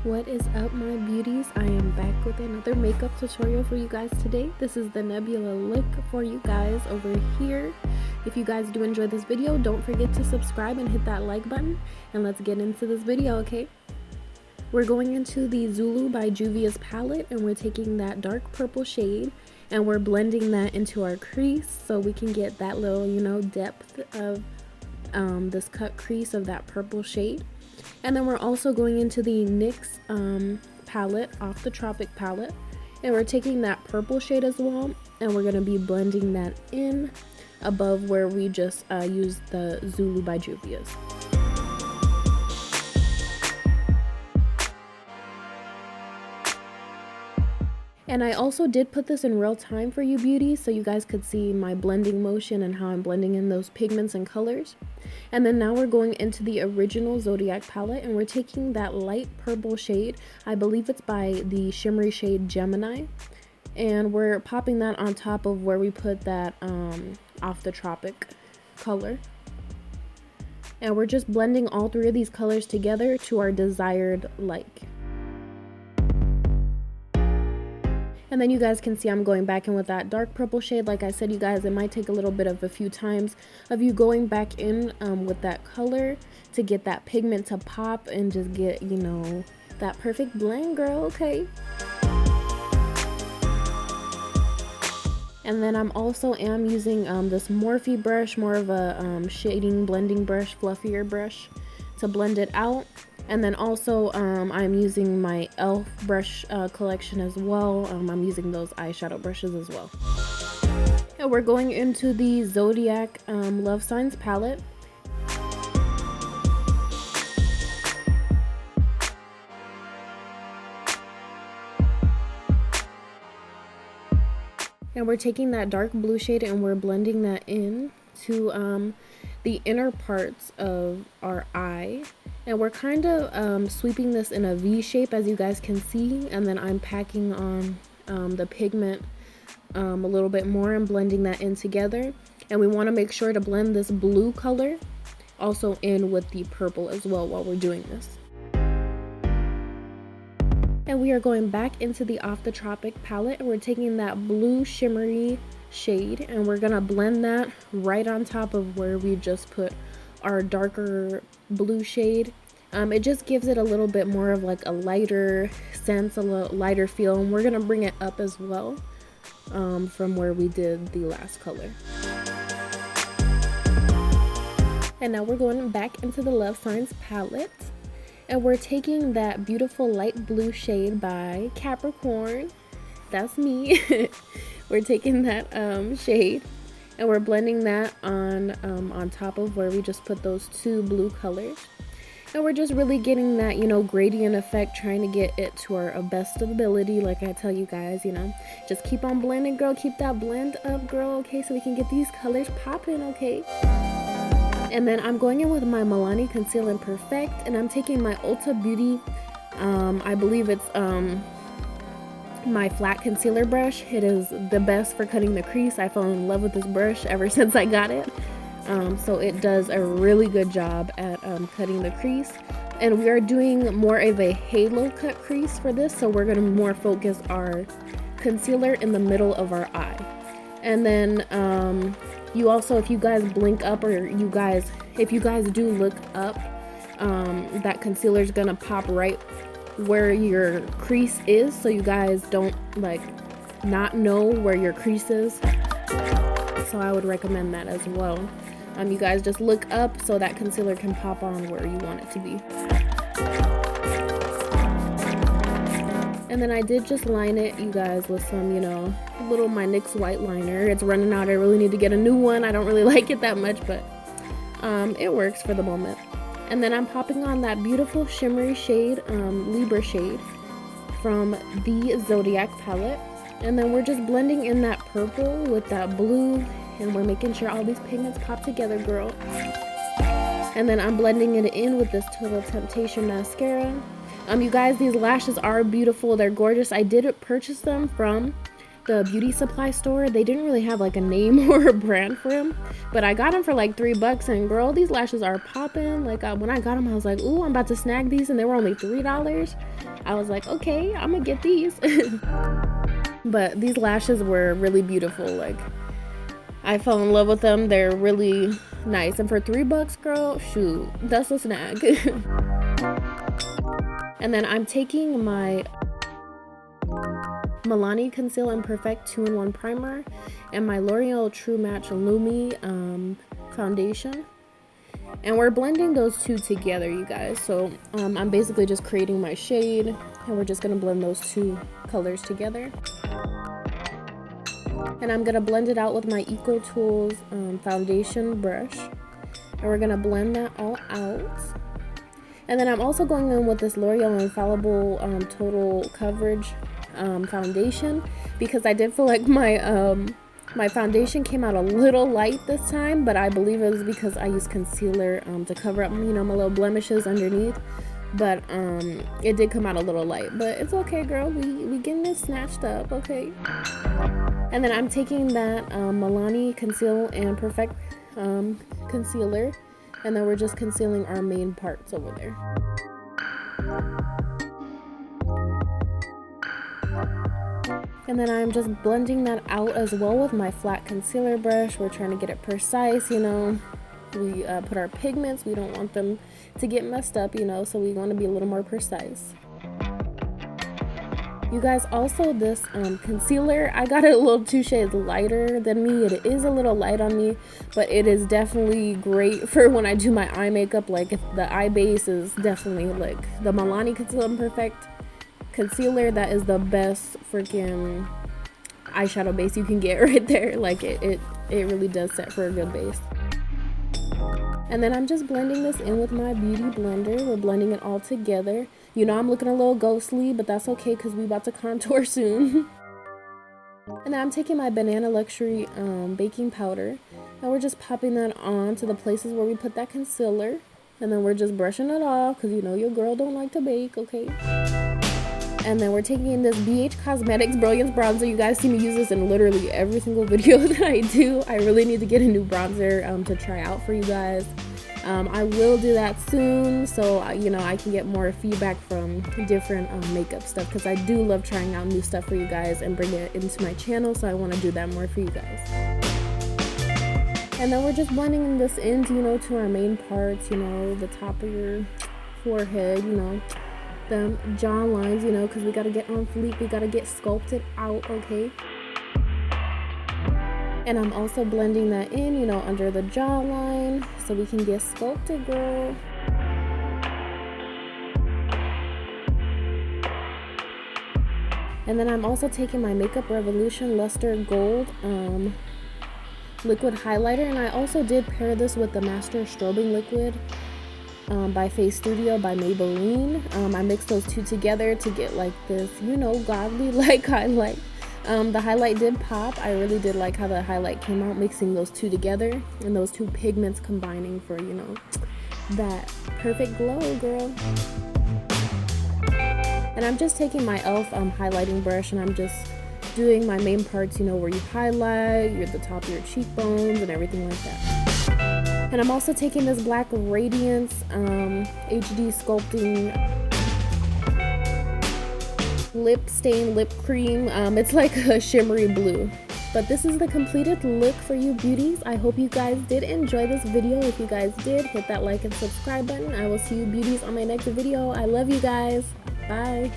What is up, my beauties? I am back with another makeup tutorial for you guys today. This is the Nebula look for you guys over here. If you guys do enjoy this video, don't forget to subscribe and hit that like button, and let's get into this video, okay? We're going into the Zulu by Juvia's palette, and we're taking that dark purple shade and we're blending that into our crease so we can get that little, depth of this cut crease of that purple shade. And then we're also going into the NYX palette, off the Tropic palette, and we're taking that purple shade as well, and we're going to be blending that in above where we just used the Zulu by Juvia's. And I also did put this in real time for you beauties so you guys could see my blending motion and how I'm blending in those pigments and colors. And then now we're going into the original Zodiac palette, and we're taking that light purple shade. I believe it's by the shimmery shade Gemini. And we're popping that on top of where we put that off the Tropic color. And we're just blending all three of these colors together to our desired like. And then you guys can see I'm going back in with that dark purple shade. Like I said, you guys, it might take a little bit of a few times of you going back in with that color to get that pigment to pop and just get, that perfect blend, girl, okay? And then I'm also using this Morphe brush, more of a shading blending brush, fluffier brush to blend it out. And then also I'm using my e.l.f. brush collection as well. I'm using those eyeshadow brushes as well. And we're going into the Zodiac Love Signs palette. And we're taking that dark blue shade and we're blending that in to the inner parts of our eye. And we're kind of sweeping this in a V shape, as you guys can see, and then I'm packing on the pigment a little bit more and blending that in together. And we want to make sure to blend this blue color also in with the purple as well while we're doing this. And we are going back into the Off the Tropic palette, and we're taking that blue shimmery shade and we're gonna blend that right on top of where we just put our darker blue shade. It just gives it a little bit more of like a lighter sense, a little lighter feel, and we're gonna bring it up as well from where we did the last color. And now we're going back into the Love Signs palette, and we're taking that beautiful light blue shade by Capricorn. That's me. We're taking that shade and we're blending that on top of where we just put those two blue colors. And we're just really getting that, gradient effect, trying to get it to our best ability. Like I tell you guys, just keep on blending, girl. Keep that blend up, girl, okay? So we can get these colors popping, okay? And then I'm going in with my Milani Conceal and Perfect, and I'm taking my Ulta Beauty, I believe it's my flat concealer brush. It is the best for cutting the crease. I fell in love with this brush ever since I got it. So it does a really good job at cutting the crease. And we are doing more of a halo cut crease for this, so we're going to more focus our concealer in the middle of our eye. And then you also, if you guys blink up, or if you guys do look up, that concealer is going to pop right where your crease is, so you guys don't not know where your crease is. So I would recommend that as well. You guys just look up so that concealer can pop on where you want it to be. And then I did just line it, you guys, with some, little my NYX white liner. It's running out. I really need to get a new one. I don't really like it that much, but it works for the moment. And then I'm popping on that beautiful shimmery shade, Libra shade, from the Zodiac palette. And then we're just blending in that purple with that blue, and we're making sure all these pigments pop together, girl. And then I'm blending it in with this Total Temptation mascara. You guys, these lashes are beautiful. They're gorgeous. I did purchase them from the beauty supply store, they didn't really have like a name or a brand for them, but I got them for like $3, and girl, these lashes are popping. Like when I got them, I was like, ooh, I'm about to snag these, and they were only $3. I was like, okay, I'm gonna get these. But these lashes were really beautiful. Like, I fell in love with them. They're really nice, and for $3, girl, shoot, that's a snag. And then I'm taking my Milani Conceal and Perfect 2-in-1 primer and my L'Oreal True Match Lumi foundation, and we're blending those two together, you guys. So I'm basically just creating my shade, and we're just gonna blend those two colors together. And I'm gonna blend it out with my Eco Tools foundation brush, and we're gonna blend that all out. And then I'm also going in with this L'Oreal Infallible Total Coverage foundation, because I did feel like my foundation came out a little light this time, but I believe it was because I used concealer to cover up, you know, my little blemishes underneath. But it did come out a little light, but it's okay, girl. We getting this snatched up, okay? And then I'm taking that Milani Conceal and Perfect concealer, and then we're just concealing our main parts over there. And then I'm just blending that out as well with my flat concealer brush. We're trying to get it precise, you know. We put our pigments, we don't want them to get messed up, you know, so we want to be a little more precise. You guys, also this concealer, I got it a little 2 shades lighter than me. It is a little light on me, but it is definitely great for when I do my eye makeup. Like, if the eye base is definitely like the Milani Conceal and Perfect concealer, that is the best freaking eyeshadow base you can get right there. Like, it really does set for a good base. And then I'm just blending this in with my beauty blender. We're blending it all together. You know, I'm looking a little ghostly, but that's okay because we about to contour soon. And then I'm taking my Banana Luxury baking powder, and we're just popping that on to the places where we put that concealer. And then we're just brushing it off because, you know, your girl don't like to bake, okay? And then we're taking this BH Cosmetics Brilliance Bronzer. You guys see me use this in literally every single video that I do. I really need to get a new bronzer to try out for you guys. I will do that soon, so you know, I can get more feedback from different makeup stuff, because I do love trying out new stuff for you guys and bring it into my channel, so I want to do that more for you guys. And then we're just blending this in, you know, to our main parts, you know, the top of your forehead, you know, the jaw lines, you know, because we got to get on fleek, we got to get sculpted out, okay? And I'm also blending that in, you know, under the jawline so we can get sculpted, girl. And then I'm also taking my Makeup Revolution Luster Gold liquid highlighter, and I also did pair this with the Master Strobing Liquid by Face Studio by Maybelline. I mixed those two together to get like this, you know, godly like highlight. The highlight did pop. I really did like how the highlight came out, mixing those two together and those two pigments combining for, you know, that perfect glow, girl. And I'm just taking my e.l.f. highlighting brush, and I'm just doing my main parts, you know, where you highlight, the top of your cheekbones and everything like that. And I'm also taking this Black Radiance HD Sculpting lip stain lip cream. It's like a shimmery blue, but this is the completed look for you beauties. I hope you guys did enjoy this video. If you guys did, hit that like and subscribe button. I will see you beauties on my next video. I love you guys. Bye.